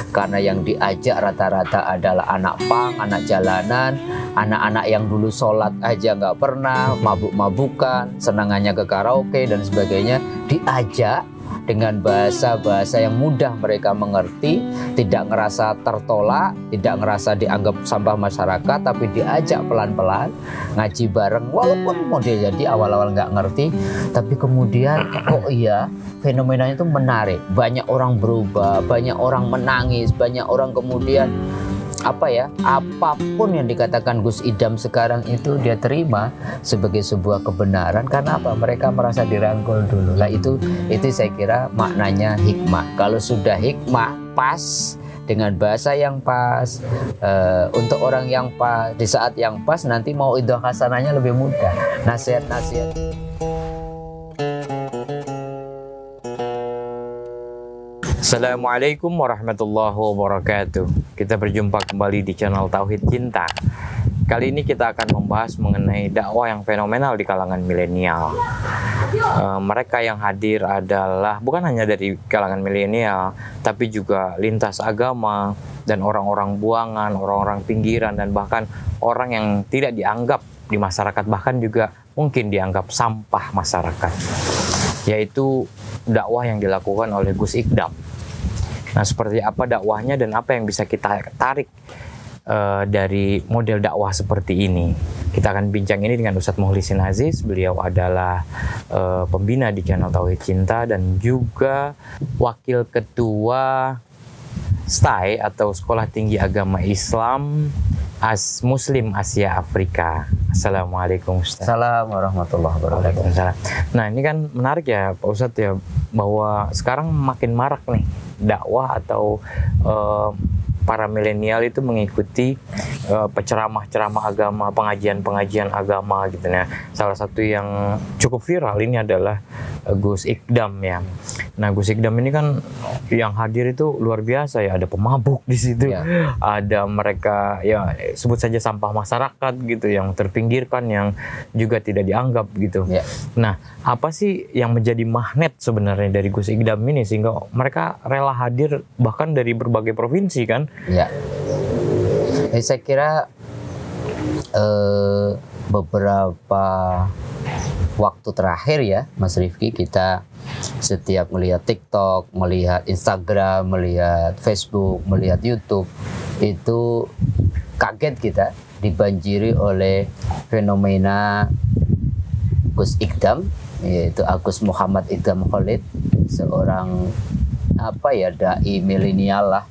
karena yang diajak rata-rata adalah anak pang, anak jalanan, anak-anak yang dulu sholat aja nggak pernah, mabuk-mabukan, senangannya ke karaoke dan sebagainya, diajak dengan bahasa-bahasa yang mudah mereka mengerti, tidak ngerasa tertolak, tidak ngerasa dianggap sampah masyarakat, tapi diajak pelan-pelan ngaji bareng, walaupun modelnya di awal-awal nggak ngerti, tapi kemudian oh iya, fenomenanya itu menarik, banyak orang berubah, banyak orang menangis, banyak orang kemudian apapun yang dikatakan Gus Idam sekarang itu dia terima sebagai sebuah kebenaran. Karena apa? Mereka merasa dirangkul dulu. Lah itu saya kira maknanya hikmah. Kalau sudah hikmah pas dengan bahasa yang pas, untuk orang yang pas, di saat yang pas, nanti mau idhah hasanahnya lebih mudah. Nasihat-nasihat. Assalamualaikum warahmatullahi wabarakatuh. Kita berjumpa kembali di channel Tauhid Cinta. Kali ini kita akan membahas mengenai dakwah yang fenomenal di kalangan milenial. Mereka yang hadir adalah bukan hanya dari kalangan milenial, tapi juga lintas agama dan orang-orang buangan, orang-orang pinggiran, dan bahkan orang yang tidak dianggap di masyarakat, bahkan juga mungkin dianggap sampah masyarakat. Yaitu dakwah yang dilakukan oleh Gus Ikdam. Nah, seperti apa dakwahnya dan apa yang bisa kita tarik dari model dakwah seperti ini? Kita akan bincang ini dengan Ustadz Mukhlisin Aziz. Beliau adalah pembina di channel Tauhid Cinta dan juga wakil ketua STAI atau Sekolah Tinggi Agama Islam Muslim Asia Afrika. Assalamualaikum Ustaz. Assalamualaikum warahmatullahi wabarakatuh. Nah, ini kan menarik ya Pak Ustadz ya, bahwa sekarang makin marak nih dakwah atau para milenial itu mengikuti penceramah-ceramah agama, pengajian-pengajian agama gitu ya. Salah satu yang cukup viral ini adalah Gus Ikdam ya. Nah, Gus Ikdam ini kan yang hadir itu luar biasa ya, ada pemabuk di situ. Ya. Ada mereka ya sebut saja sampah masyarakat gitu yang terpinggirkan, yang juga tidak dianggap gitu. Ya. Nah, apa sih yang menjadi magnet sebenarnya dari Gus Ikdam ini sehingga mereka rela hadir bahkan dari berbagai provinsi kan? Ya, saya kira beberapa waktu terakhir ya Mas Rifki, kita setiap melihat TikTok, melihat Instagram, melihat Facebook, melihat YouTube, itu kaget kita dibanjiri oleh fenomena Gus Ikdam, yaitu Agus Muhammad Ikdam Khalid, seorang dai milenial lah.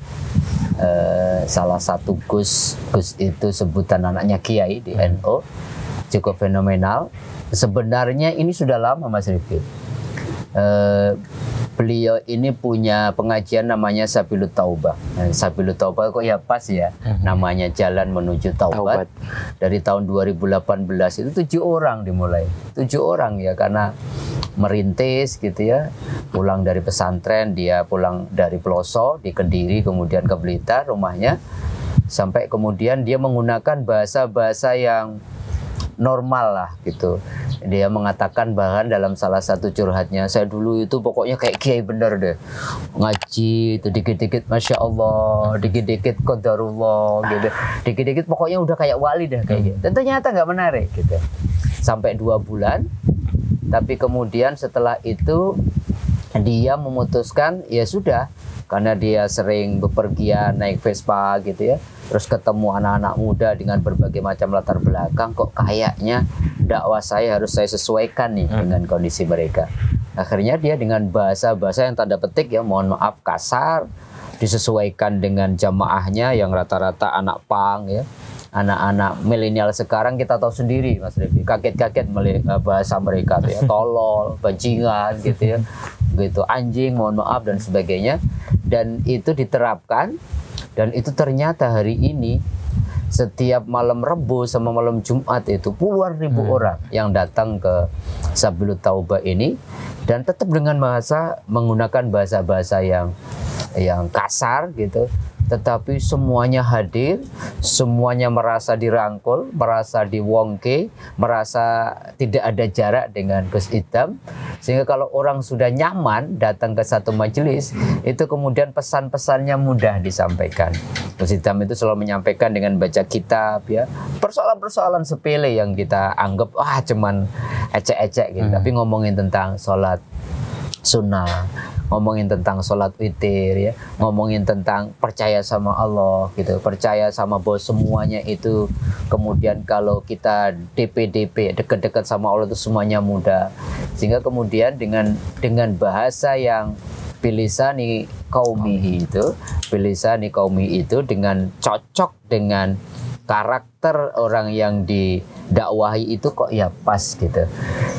Salah satu Gus itu sebutan anaknya Kiai di NU, cukup fenomenal. Sebenarnya ini sudah lama Mas Rifki. Beliau ini punya pengajian namanya Sabilut Taubah. Sabilut Taubah kok ya pas ya, namanya jalan menuju taubat. Dari tahun 2018 itu 7 orang dimulai. 7 orang ya, karena merintis gitu ya, pulang dari pesantren, dia pulang dari Peloso di Kediri, kemudian ke Blitar rumahnya, sampai kemudian dia menggunakan bahasa-bahasa yang normal lah gitu. Dia mengatakan bahkan dalam salah satu curhatnya, saya dulu itu pokoknya kayak kiai bener deh, ngaji itu dikit-dikit Masya Allah, dikit-dikit Qadarullah gitu, dikit-dikit pokoknya udah kayak wali dah kayak gitu. Dan ternyata nggak menarik gitu sampai 2 bulan. Tapi kemudian setelah itu dia memutuskan ya sudah, karena dia sering bepergian naik Vespa gitu ya, terus ketemu anak-anak muda dengan berbagai macam latar belakang, kok kayaknya dakwah saya harus saya sesuaikan nih dengan kondisi mereka. Akhirnya dia dengan bahasa-bahasa yang tanda petik ya, mohon maaf kasar, disesuaikan dengan jamaahnya yang rata-rata anak pang ya. Anak-anak milenial sekarang kita tahu sendiri Mas Rifki, kaget-kaget bahasa mereka tuh ya, tolol, bajingan gitu ya, gitu, anjing, mohon maaf dan sebagainya. Dan itu diterapkan, dan itu ternyata hari ini setiap malam Rebo sama malam Jumat itu puluhan ribu orang yang datang ke Sabilut Taubah ini, dan tetap dengan menggunakan bahasa-bahasa yang yang kasar gitu, tetapi semuanya hadir, semuanya merasa dirangkul, merasa diwongke, merasa tidak ada jarak dengan Gus Idam, sehingga kalau orang sudah nyaman datang ke satu majelis, itu kemudian pesan-pesannya mudah disampaikan. Gus Idam itu selalu menyampaikan dengan baca kitab, ya, persoalan-persoalan sepele yang kita anggap cuman ecek-ecek gitu, tapi ngomongin tentang sholat sunnah, ngomongin tentang sholat witir, ya, ngomongin tentang percaya sama Allah gitu, percaya sama bahwa semuanya itu kemudian kalau kita DP dekat-dekat sama Allah itu semuanya mudah, sehingga kemudian dengan bahasa yang bilisani qaumihi itu dengan cocok dengan karakter orang yang didakwahi itu kok ya pas gitu.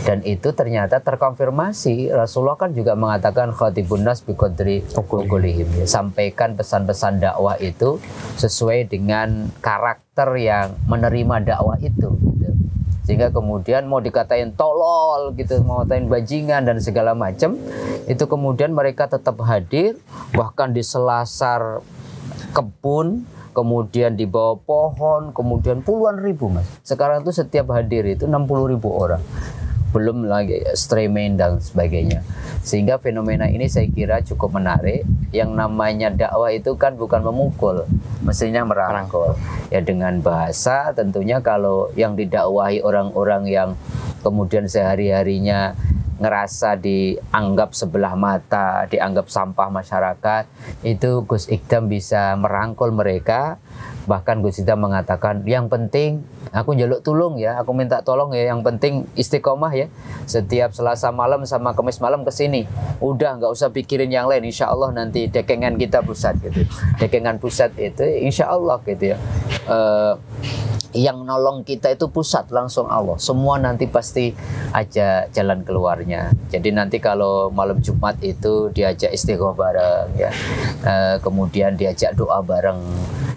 Dan itu ternyata terkonfirmasi. Rasulullah kan juga mengatakan khatibun nas biqadri uqulihim, ya, sampaikan pesan-pesan dakwah itu sesuai dengan karakter yang menerima dakwah itu gitu. Sehingga kemudian mau dikatain tolol gitu, mau dikatain bajingan dan segala macam, itu kemudian mereka tetap hadir, bahkan di selasar kebun, kemudian di bawah pohon, kemudian puluhan ribu, Mas. Sekarang itu setiap hadir itu 60.000 orang. Belum lagi streaming dan sebagainya. Sehingga fenomena ini saya kira cukup menarik. Yang namanya dakwah itu kan bukan memukul, mestinya merangkul. Ya, dengan bahasa tentunya kalau yang didakwahi orang-orang yang kemudian sehari-harinya ngerasa dianggap sebelah mata, dianggap sampah masyarakat, itu Gus Idam bisa merangkul mereka. Bahkan Gus Idam mengatakan, yang penting aku njaluk tulung ya, aku minta tolong ya, yang penting istiqomah ya, setiap Selasa malam sama Kamis malam kesini, udah nggak usah pikirin yang lain, insya Allah nanti dekengan kita pusat gitu. Dekengan pusat itu insya Allah gitu ya, yang nolong kita itu pusat langsung Allah, semua nanti pasti aja jalan keluarnya. Jadi nanti kalau malam Jumat itu diajak istighfar bareng ya, kemudian diajak doa bareng,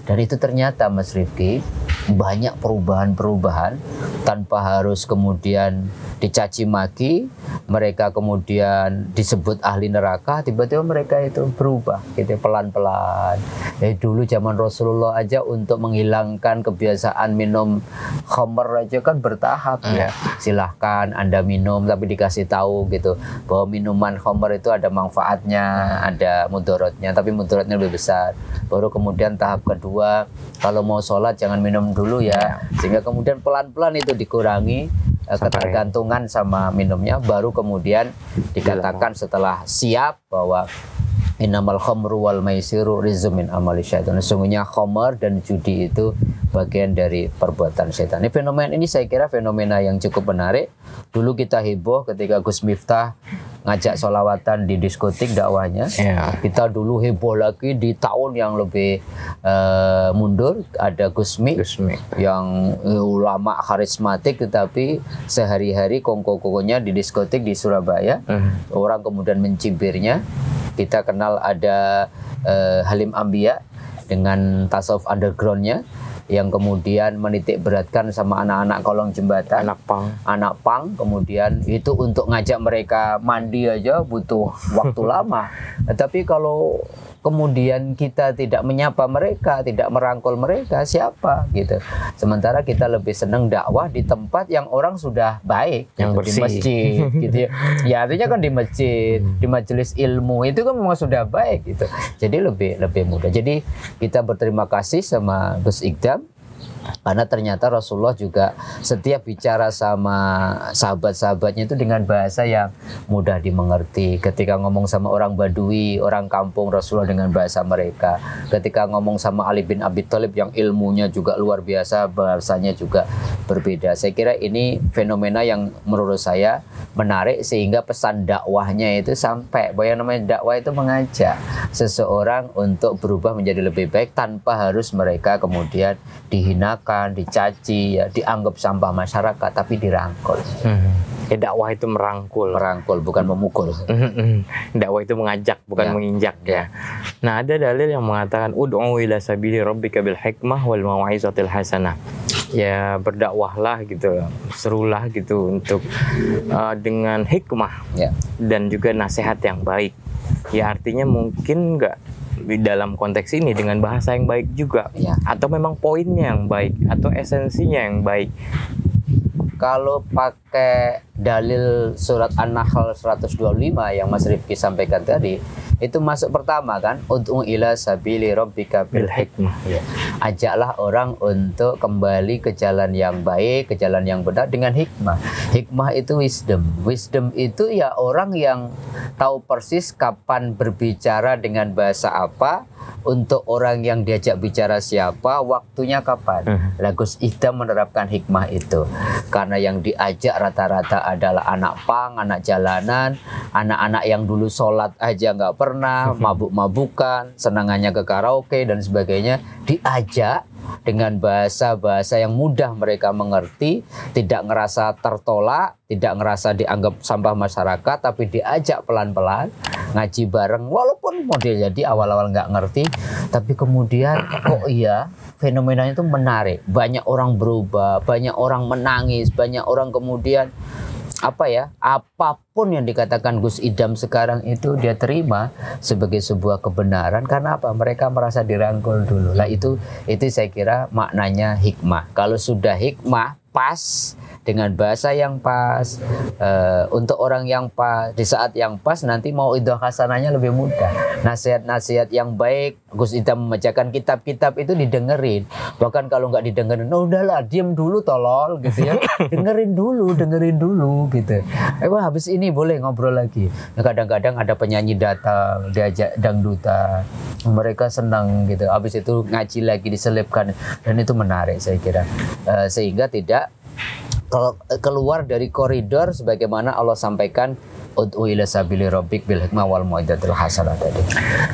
dan itu ternyata Mas Rifki banyak perubahan-perubahan tanpa harus kemudian dicaci maki, mereka kemudian disebut ahli neraka, tiba-tiba mereka itu berubah gitu pelan-pelan. Dulu zaman Rasulullah aja untuk menghilangkan kebiasaan minum khamr aja kan bertahap ya. Silahkan Anda minum, tapi dikasih tahu gitu bahwa minuman khamr itu ada manfaatnya, ada mudaratnya, tapi mudaratnya lebih besar. Baru kemudian tahap kedua, kalau mau sholat jangan minum dulu ya, sehingga kemudian pelan-pelan itu dikurangi ketergantungan sama minumnya, baru kemudian dikatakan setelah siap bahwa innamal khamru wal maisiru rizqun min amali syaitan. Sesungguhnya khamr dan judi itu bagian dari perbuatan setan. Fenomena ini saya kira fenomena yang cukup menarik. Dulu kita heboh ketika Gus Miftah ngajak sholawatan di diskotik dakwahnya. Kita dulu heboh lagi di tahun yang lebih mundur, ada Gus Mi yang ulama karismatik, tetapi sehari-hari kongko-kongkonya di diskotik di Surabaya. Orang kemudian mencibirnya. Kita kenal ada Halim Ambia dengan tasawuf undergroundnya, yang kemudian menitik beratkan sama anak-anak kolong jembatan, anak pang, kemudian itu untuk ngajak mereka mandi aja butuh waktu lama. Tapi kalau kemudian kita tidak menyapa mereka, tidak merangkul mereka, siapa gitu. Sementara kita lebih senang dakwah di tempat yang orang sudah baik, yang gitu, bersih. di masjid gitu ya. Ya artinya kan di masjid, di majelis ilmu itu kan memang sudah baik gitu. Jadi lebih mudah. Jadi kita berterima kasih sama Gus Idam, karena ternyata Rasulullah juga setiap bicara sama sahabat-sahabatnya itu dengan bahasa yang mudah dimengerti. Ketika ngomong sama orang Badui, orang kampung, Rasulullah dengan bahasa mereka. Ketika ngomong sama Ali bin Abi Thalib yang ilmunya juga luar biasa, bahasanya juga berbeda. Saya kira ini fenomena yang menurut saya menarik, sehingga pesan dakwahnya itu sampai bahwa yang namanya dakwah itu mengajak seseorang untuk berubah menjadi lebih baik tanpa harus mereka kemudian dihinakan, dicaci, ya, dianggap sampah masyarakat, tapi dirangkul. Dakwah itu merangkul, bukan memukul. Dakwah itu mengajak, bukan menginjak ya. Nah, ada dalil yang mengatakan ud'u ila sabili rabbika bil hikmah wal mau'izatil hasanah. Ya, berdakwahlah gitu, serulah gitu untuk dengan hikmah dan juga nasihat yang baik. Ya, artinya mungkin nggak dalam konteks ini dengan bahasa yang baik juga, atau memang poinnya yang baik atau esensinya yang baik? Kalau pakai dalil surat An-Nahl 125 yang Mas Rifki sampaikan tadi, itu masuk pertama kan, ud'u ila sabili rabbika bil hikmah. Ajaklah orang untuk kembali ke jalan yang baik, ke jalan yang benar dengan hikmah. Hikmah itu wisdom. Wisdom itu ya orang yang tahu persis kapan berbicara dengan bahasa apa, untuk orang yang diajak bicara siapa, waktunya kapan. Gus Idam menerapkan hikmah itu. Karena yang diajak rata-rata adalah anak pang, anak jalanan, anak-anak yang dulu sholat aja nggak pernah, mabuk-mabukan, senangannya ke karaoke dan sebagainya, diajak dengan bahasa-bahasa yang mudah mereka mengerti, tidak ngerasa tertolak, tidak ngerasa dianggap sampah masyarakat, tapi diajak pelan-pelan ngaji bareng, walaupun modelnya di awal-awal nggak ngerti, tapi kemudian kok iya fenomenanya itu menarik, banyak orang berubah, banyak orang menangis, banyak orang kemudian apapun yang dikatakan Gus Idam sekarang itu dia terima sebagai sebuah kebenaran. Karena apa? Mereka merasa dirangkul dulu. Lah itu saya kira maknanya hikmah. Kalau sudah hikmah pas dengan bahasa yang pas, untuk orang yang pas, di saat yang pas, nanti mau idah hasanahnya lebih mudah. Nasihat-nasihat yang baik, Gus Idam membacakan kitab-kitab itu didengerin. Bahkan kalau nggak didengerin, oh udahlah, diem dulu tolol gitu ya. dengerin dulu gitu. Habis ini boleh ngobrol lagi. Kadang-kadang ada penyanyi datang, diajak dangdutan, mereka senang gitu. Habis itu ngaji lagi diselipkan, dan itu menarik saya kira. Sehingga tidak kalau keluar dari koridor sebagaimana Allah sampaikan, ud'u ila sabili rabbik bil hikmah wal mau'izatil hasanah tadi.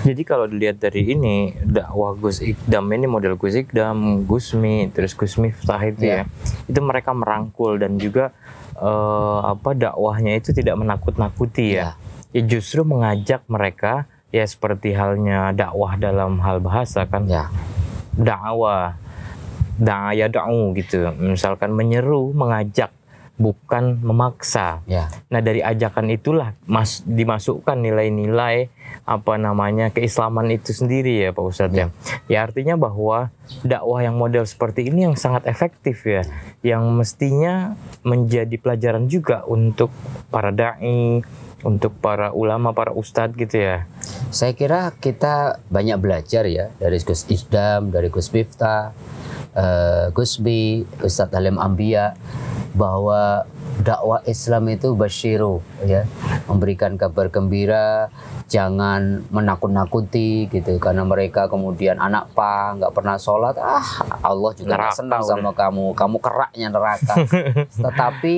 Jadi kalau dilihat dari ini, dakwah Gus Idam ini model Gus Idam, Gusmi, terus Gus Miftah itu ya, itu mereka merangkul dan juga dakwahnya itu tidak menakut-nakuti ya. Ya justru mengajak mereka ya seperti halnya dakwah dalam hal bahasa kan. Dakwah da'u gitu, misalkan menyeru, mengajak, bukan memaksa. Nah dari ajakan itulah dimasukkan nilai-nilai keislaman itu sendiri ya Pak Ustadz ya. Ya artinya bahwa dakwah yang model seperti ini yang sangat efektif ya, yang mestinya menjadi pelajaran juga untuk para dai, untuk para ulama, para ustadz gitu ya. Saya kira kita banyak belajar ya dari Gus Idam, dari Gus Miftah, Gusbi, Ustadz Halim Ambia, bahwa dakwah Islam itu basyiru ya, memberikan kabar gembira, jangan menakut-nakuti gitu, karena mereka kemudian anak nggak pernah sholat, Allah juga nggak senang sama kamu keraknya neraka. Tetapi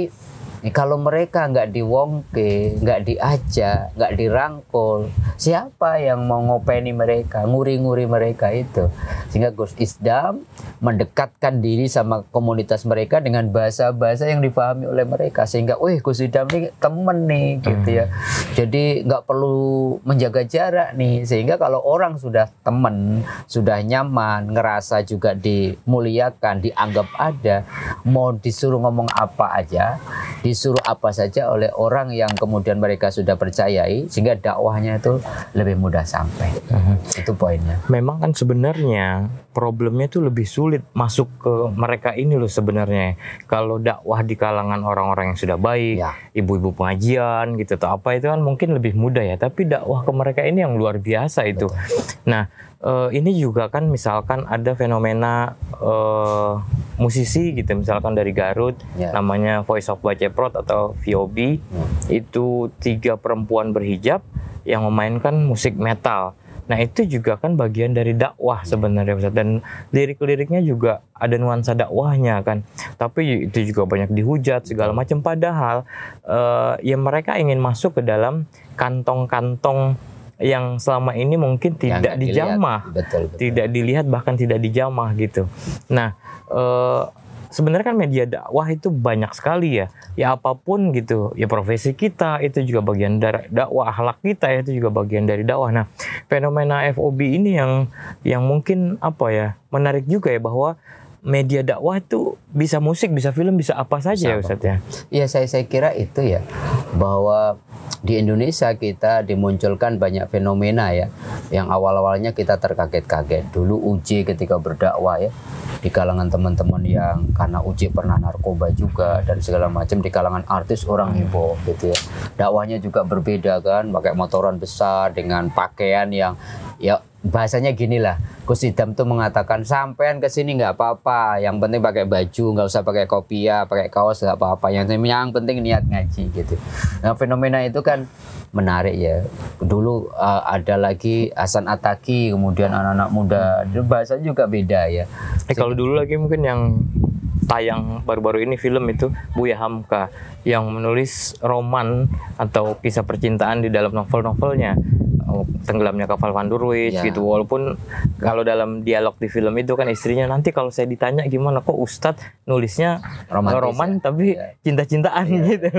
kalau mereka nggak diwongke, nggak diajak, nggak dirangkul, siapa yang mau ngopeni mereka, nguri-nguri mereka itu? Sehingga Gus Idam mendekatkan diri sama komunitas mereka dengan bahasa-bahasa yang dipahami oleh mereka, sehingga, Gus Idam ini temen nih, gitu ya. Jadi nggak perlu menjaga jarak nih, sehingga kalau orang sudah temen, sudah nyaman, ngerasa juga dimuliakan, dianggap ada, mau disuruh ngomong apa aja, disuruh apa saja oleh orang yang kemudian mereka sudah percayai, sehingga dakwahnya itu lebih mudah sampai. Itu poinnya. Memang kan sebenarnya problemnya itu lebih sulit masuk ke mereka ini loh sebenarnya. Kalau dakwah di kalangan orang-orang yang sudah baik, ibu-ibu pengajian gitu atau apa, itu kan mungkin lebih mudah ya. Tapi dakwah ke mereka ini yang luar biasa itu. Nah, ini juga kan misalkan ada fenomena musisi gitu, misalkan dari Garut, namanya Voice of Baceprot atau VOB, itu 3 perempuan berhijab yang memainkan musik metal. Nah itu juga kan bagian dari dakwah sebenarnya Ustaz, dan lirik-liriknya juga ada nuansa dakwahnya kan, tapi itu juga banyak dihujat segala macam, padahal ya mereka ingin masuk ke dalam kantong-kantong yang selama ini mungkin tidak dijamah, tidak dilihat, bahkan tidak dijamah gitu. Nah sebenarnya kan media dakwah itu banyak sekali ya. Ya apapun gitu, ya profesi kita itu juga bagian dari dakwah, akhlak kita itu juga bagian dari dakwah. Nah, fenomena FOB ini yang mungkin menarik juga ya, bahwa media dakwah itu bisa musik, bisa film, bisa apa saja ya Ustaz ya? Iya, saya kira itu ya, bahwa di Indonesia kita dimunculkan banyak fenomena ya, yang awal-awalnya kita terkaget-kaget. Dulu Uji ketika berdakwah ya, di kalangan teman-teman yang karena Uji pernah narkoba juga dan segala macam, di kalangan artis orang heboh gitu ya. Dakwahnya juga berbeda kan, pakai motoran besar dengan pakaian yang ya bahasanya gini lah, Gus Idam tuh mengatakan sampean kesini nggak apa-apa, yang penting pakai baju, nggak usah pakai kopiah, pakai kaos nggak apa-apa, yang penting niat ngaji gitu. Nah fenomena itu kan menarik ya. Dulu ada lagi Hasan Attaqi, kemudian anak-anak muda, bahasanya juga beda ya. Kalau dulu lagi mungkin yang tayang baru-baru ini film itu Buya Hamka yang menulis roman atau kisah percintaan di dalam novel-novelnya, Tenggelamnya Kapal Van der Wijk gitu. Walaupun kalau dalam dialog di film itu kan istrinya, nanti kalau saya ditanya gimana kok Ustadz nulisnya roman tapi cinta-cintaan gitu.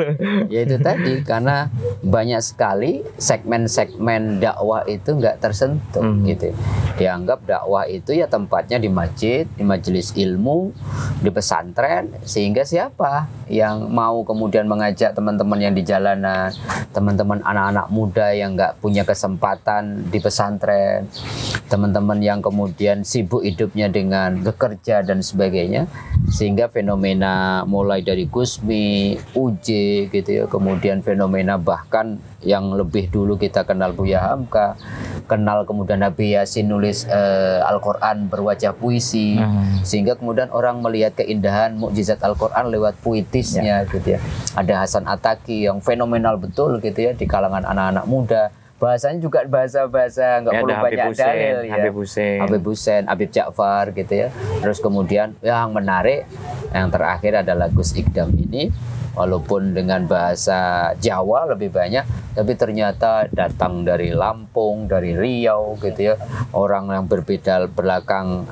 Ya itu tadi, karena banyak sekali segmen-segmen dakwah itu nggak tersentuh gitu. Dianggap dakwah itu ya tempatnya di masjid, di majelis ilmu, di pesantren, sehingga siapa yang mau kemudian mengajak teman-teman yang di jalanan, teman-teman anak-anak muda yang nggak punya kesempatan di pesantren, teman-teman yang kemudian sibuk hidupnya dengan bekerja dan sebagainya, sehingga fenomena mulai dari Gusmi, Uji gitu ya, kemudian fenomena bahkan yang lebih dulu kita kenal Buya Hamka, kenal kemudian Nabi Yasin nulis Al-Quran berwajah puisi, sehingga kemudian orang melihat keindahan mukjizat Al-Quran lewat puitisnya gitu ya. Ada Hasan Attaqi yang fenomenal betul gitu ya di kalangan anak-anak muda. Bahasanya juga bahasa-bahasa nggak perlu banyak dalil ya. Habib Hussein, Habib Ja'far gitu ya. Terus kemudian yang menarik yang terakhir adalah Gus Ikdam ini, walaupun dengan bahasa Jawa lebih banyak, tapi ternyata datang dari Lampung, dari Riau gitu ya. Orang yang berbeda belakang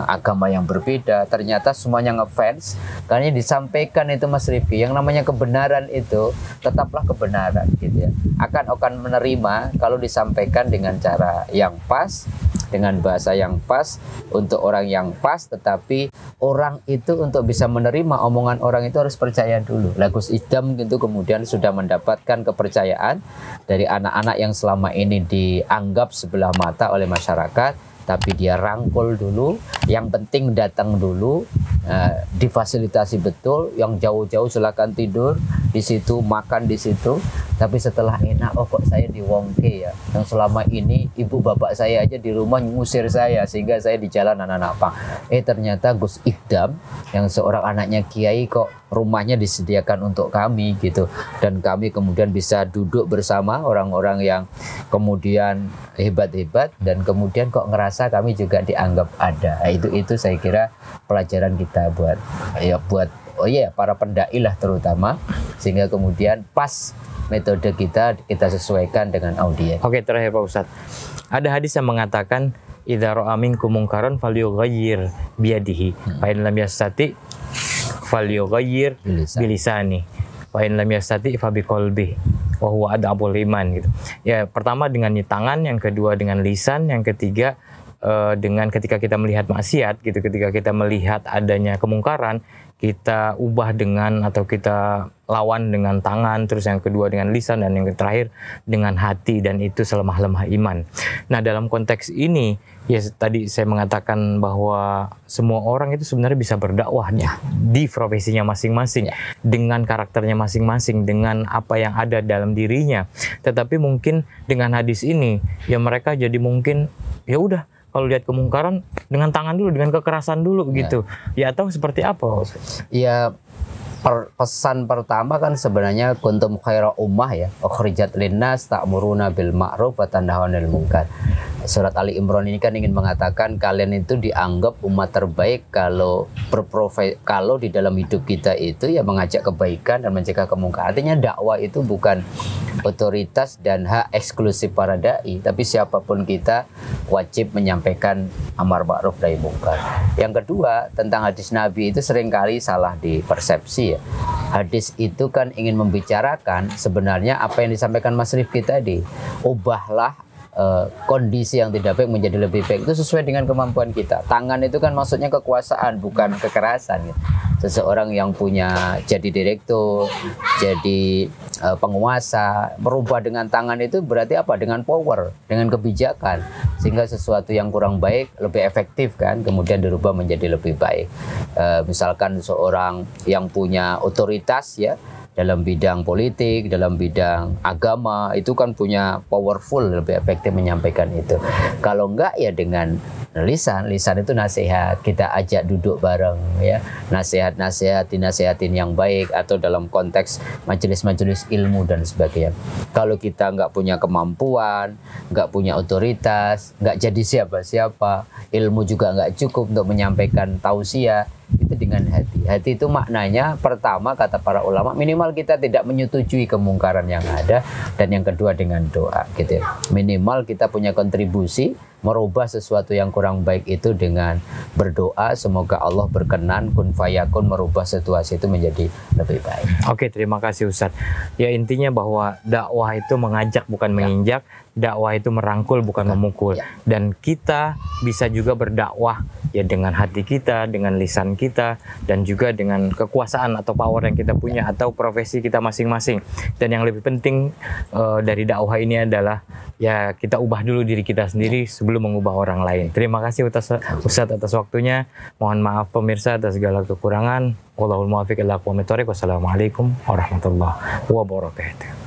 agama yang berbeda, ternyata semuanya ngefans karena disampaikan itu Mas Rifki, yang namanya kebenaran itu tetaplah kebenaran gitu ya. Akan menerima kalau disampaikan dengan cara yang pas, dengan bahasa yang pas, untuk orang yang pas, tetapi orang itu untuk bisa menerima omongan orang itu harus percaya dulu. Gus Idam gitu kemudian sudah mendapatkan kepercayaan dari anak-anak yang selama ini dianggap sebelah mata oleh masyarakat, tapi dia rangkul dulu, yang penting datang dulu, difasilitasi betul, yang jauh-jauh silakan tidur di situ, makan di situ. Tapi setelah enak, oh kok saya di Wongke ya, yang selama ini ibu bapak saya aja di rumah ngusir saya sehingga saya di jalan anak-anak pang. Ternyata Gus Ikdam yang seorang anaknya kiai kok rumahnya disediakan untuk kami gitu, dan kami kemudian bisa duduk bersama orang-orang yang kemudian hebat-hebat, dan kemudian kok ngerasa kami juga dianggap ada. Itu saya kira pelajaran kita buat para pendai lah terutama, sehingga kemudian pas metode kita sesuaikan dengan audiens. Oke, terakhir Pak Ustadz, ada hadis yang mengatakan idza ra'a minkum munkaran falyughayyir biyadihi fa in lam yastati falyughayyir bilisani wa in lam yastati fa biqalbi wa huwa ad'abul iman gitu. Ya, pertama dengan tangan, yang kedua dengan lisan, yang ketiga dengan ketika kita melihat maksiat gitu, ketika kita melihat adanya kemungkaran, kita ubah dengan atau kita lawan dengan tangan, terus yang kedua dengan lisan, dan yang terakhir dengan hati, dan itu selemah-lemah iman. Nah, dalam konteks ini ya tadi saya mengatakan bahwa semua orang itu sebenarnya bisa berdakwah di profesinya masing-masing, dengan karakternya masing-masing, dengan apa yang ada dalam dirinya. Tetapi mungkin dengan hadis ini ya mereka jadi mungkin ya udah, kalau lihat kemungkaran dengan tangan dulu, dengan kekerasan dulu gitu. Ya atau seperti apa? Ya, pesan pertama kan sebenarnya kuntum khaira ummah ya, ukhrijat linnas ta'muruna bil ma'ruf wa tanhauna 'anil munkar. Surat Ali Imran ini kan ingin mengatakan kalian itu dianggap umat terbaik kalau di dalam hidup kita itu ya mengajak kebaikan dan mencegah kemungkaran. Artinya dakwah itu bukan otoritas dan hak eksklusif para dai, tapi siapapun kita wajib menyampaikan amar ma'ruf nahi munkar. Yang kedua, tentang hadis Nabi itu seringkali salah dipersepsi ya. Hadis itu kan ingin membicarakan sebenarnya apa yang disampaikan Mas Rifki tadi. Ubahlah kondisi yang tidak baik menjadi lebih baik itu sesuai dengan kemampuan kita. Tangan itu kan maksudnya kekuasaan, bukan kekerasan gitu. Seseorang yang punya jadi direktur, jadi penguasa, merubah dengan tangan itu berarti apa? Dengan power, dengan kebijakan, sehingga sesuatu yang kurang baik lebih efektif kan, kemudian dirubah menjadi lebih baik. Misalkan seorang yang punya otoritas ya dalam bidang politik, dalam bidang agama, itu kan punya powerful, lebih efektif menyampaikan itu. Kalau enggak ya dengan lisan itu nasihat, kita ajak duduk bareng ya, nasihat dinasehatin yang baik, atau dalam konteks majelis-majelis ilmu dan sebagainya. Kalau kita enggak punya kemampuan, enggak punya otoritas, enggak jadi siapa-siapa, ilmu juga enggak cukup untuk menyampaikan tausiah, itu dengan hati. Hati itu maknanya pertama kata para ulama minimal kita tidak menyetujui kemungkaran yang ada, dan yang kedua dengan doa gitu ya. Minimal kita punya kontribusi merubah sesuatu yang kurang baik itu dengan berdoa, semoga Allah berkenan kun fayakun merubah situasi itu menjadi lebih baik. Oke, terima kasih Ustadz. Ya intinya bahwa dakwah itu mengajak bukan menginjak, dakwah itu merangkul bukan memukul. Dan kita bisa juga berdakwah ya dengan hati kita, dengan lisan kita, dan juga dengan kekuasaan atau power yang kita punya atau profesi kita masing-masing. Dan yang lebih penting dari dakwah ini adalah ya kita ubah dulu diri kita sendiri sebelum mengubah orang lain. Terima kasih Ustadz atas waktunya. Mohon maaf pemirsa atas segala kekurangan. Wallahul muwaffiq ila aqwamit thoriq. Wassalamualaikum warahmatullahi wabarakatuh.